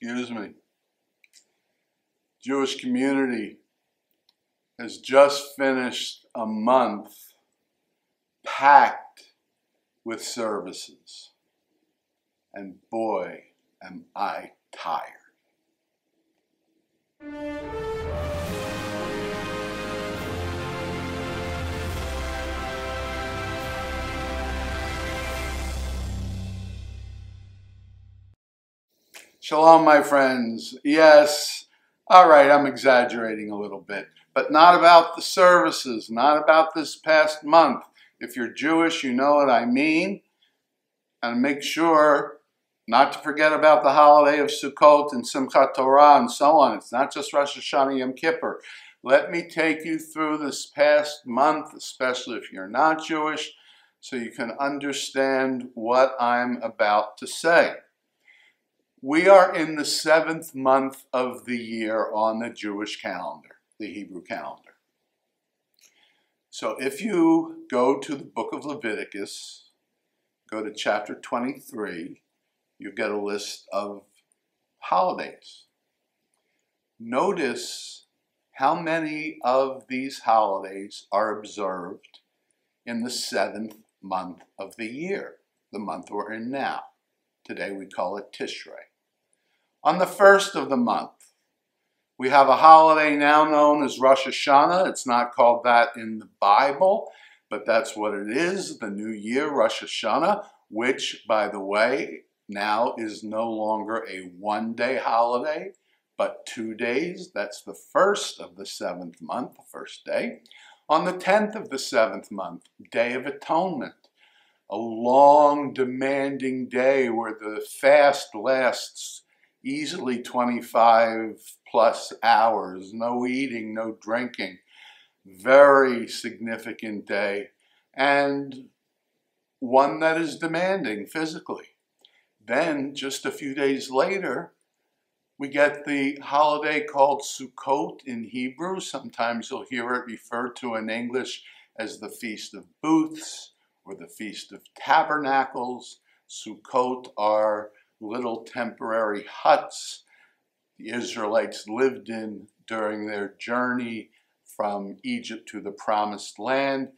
Excuse me. Jewish community has just finished a month packed with services. And boy, am I tired. Shalom, my friends. Yes, all right, I'm exaggerating a little bit, but not about the services, not about this past month. If you're Jewish, you know what I mean. And make sure not to forget about the holiday of Sukkot and Simchat Torah and so on. It's not just Rosh Hashanah Yom Kippur. Let me take you through this past month, especially if you're not Jewish, so you can understand what I'm about to say. We are in the 7th month of the year on the Jewish calendar, the Hebrew calendar. So if you go to the book of Leviticus, go to chapter 23, you get a list of holidays. Notice how many of these holidays are observed in the 7th month of the year, the month we're in now. Today we call it Tishrei. On the 1st of the month, we have a holiday now known as Rosh Hashanah. It's not called that in the Bible, but that's what it is, the new year, Rosh Hashanah, which, by the way, now is no longer a one-day holiday, but 2 days. That's the 1st of the 7th month, the first day. On the 10th of the 7th month, Day of Atonement, a long, demanding day where the fast lasts easily 25 plus hours, no eating, no drinking. Very significant day, and one that is demanding physically. Then, just a few days later, we get the holiday called Sukkot in Hebrew. Sometimes you'll hear it referred to in English as the Feast of Booths or the Feast of Tabernacles. Sukkot are little temporary huts the Israelites lived in during their journey from Egypt to the Promised Land.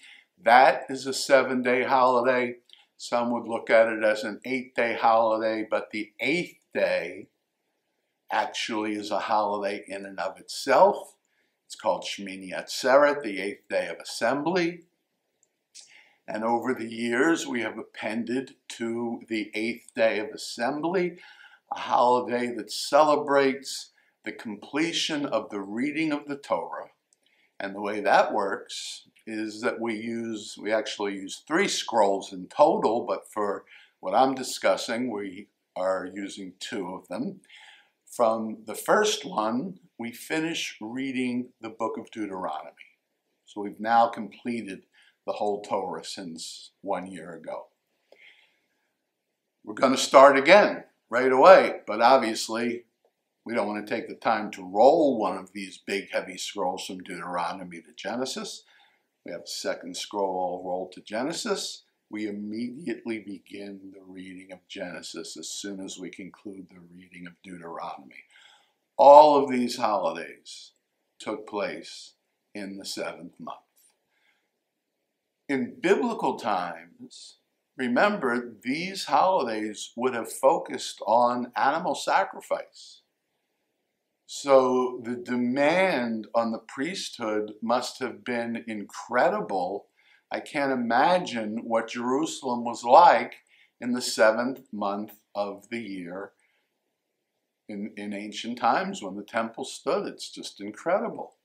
That is a 7-day holiday. Some would look at it as an 8-day holiday, but the 8th day actually is a holiday in and of itself. It's called Shmini Atzeret, the 8th day of assembly. And over the years, we have appended to the 8th day of assembly a holiday that celebrates the completion of the reading of the Torah. And the way that works is that we actually use 3 scrolls in total, but for what I'm discussing, we are using 2 of them. From the first one, we finish reading the book of Deuteronomy. So we've now completed the whole Torah since 1 year ago. We're going to start again right away, but obviously we don't want to take the time to roll one of these big heavy scrolls from Deuteronomy to Genesis. We have a second scroll rolled to Genesis. We immediately begin the reading of Genesis as soon as we conclude the reading of Deuteronomy. All of these holidays took place in the 7th month. In biblical times, remember, these holidays would have focused on animal sacrifice. So the demand on the priesthood must have been incredible. I can't imagine what Jerusalem was like in the 7th month of the year in ancient times when the temple stood. It's just incredible.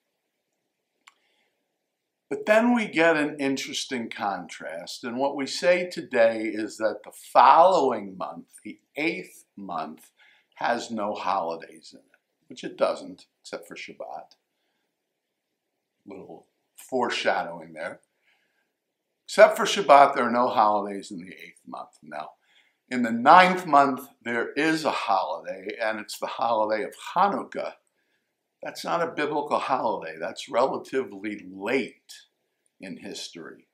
But then we get an interesting contrast, and what we say today is that the following month, the 8th month, has no holidays in it, which it doesn't, except for Shabbat. Little foreshadowing there. Except for Shabbat, there are no holidays in the 8th month. Now, in the 9th month, there is a holiday, and it's the holiday of Hanukkah. That's not a biblical holiday. That's relatively late in history.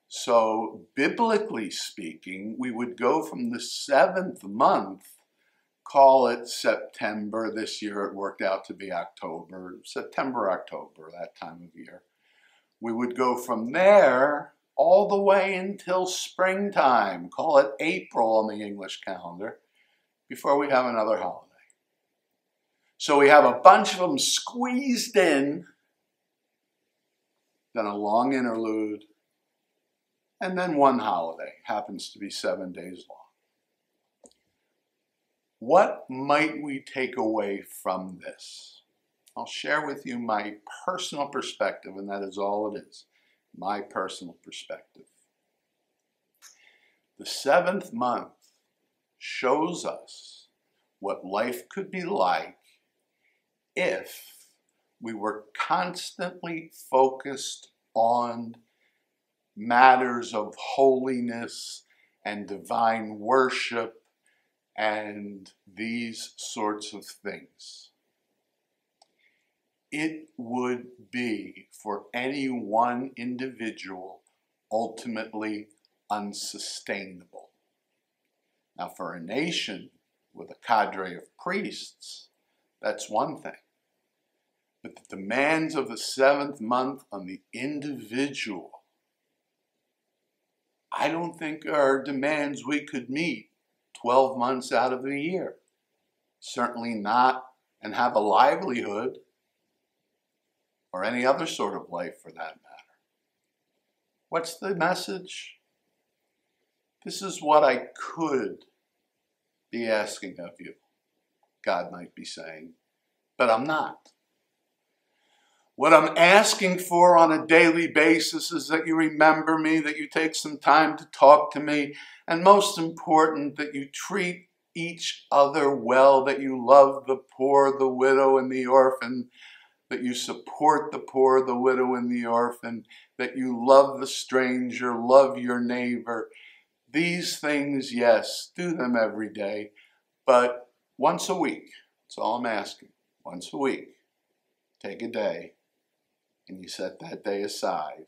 So, biblically speaking, we would go from the 7th month call it September. This year it worked out to be October. September, October, that time of year. We would go from there all the way until springtime, call it April on the English calendar, before we have another holiday. So we have a bunch of them squeezed in, then a long interlude, and then one holiday, happens to be 7 days long. What might we take away from this? I'll share with you my personal perspective, and that is all it is, my personal perspective. The 7th month shows us what life could be like if we were constantly focused on matters of holiness and divine worship and these sorts of things. It would be, for any one individual, ultimately unsustainable. Now, for a nation with a cadre of priests, that's one thing. But the demands of the 7th month on the individual, I don't think are demands we could meet 12 months out of the year. Certainly not, and have a livelihood, or any other sort of life for that matter. What's the message? This is what I could be asking of you, God might be saying, but I'm not. What I'm asking for on a daily basis is that you remember me, that you take some time to talk to me, and most important, that you treat each other well, that you love the poor, the widow, and the orphan, that you support the poor, the widow, and the orphan, that you love the stranger, love your neighbor. These things, yes, do them every day, but once a week, that's all I'm asking. Once a week, take a day, and you set that day aside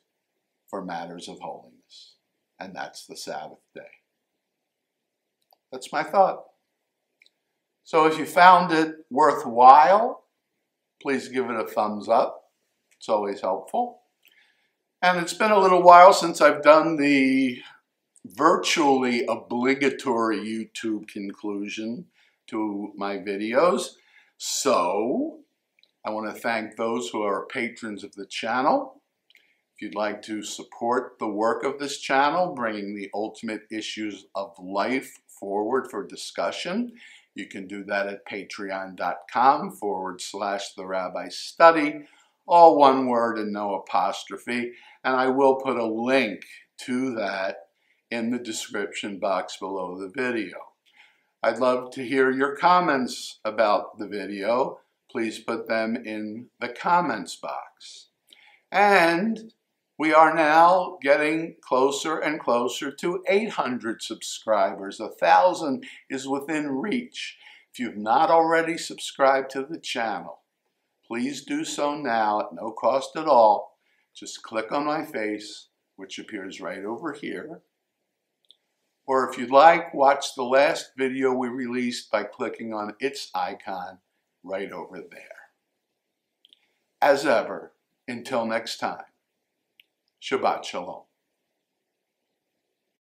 for matters of holiness, and that's the Sabbath day. That's my thought. So if you found it worthwhile, please give it a thumbs up. It's always helpful. And it's been a little while since I've done the virtually obligatory YouTube conclusion to my videos. So I want to thank those who are patrons of the channel. If you'd like to support the work of this channel, bringing the ultimate issues of life forward for discussion, you can do that at patreon.com/The Rabbi Study, all one word and no apostrophe. And I will put a link to that in the description box below the video. I'd love to hear your comments about the video. Please put them in the comments box. And we are now getting closer and closer to 800 subscribers. 1,000 is within reach. If you've not already subscribed to the channel, please do so now at no cost at all. Just click on my face, which appears right over here. Or if you'd like, watch the last video we released by clicking on its icon right over there. As ever, until next time, Shabbat Shalom.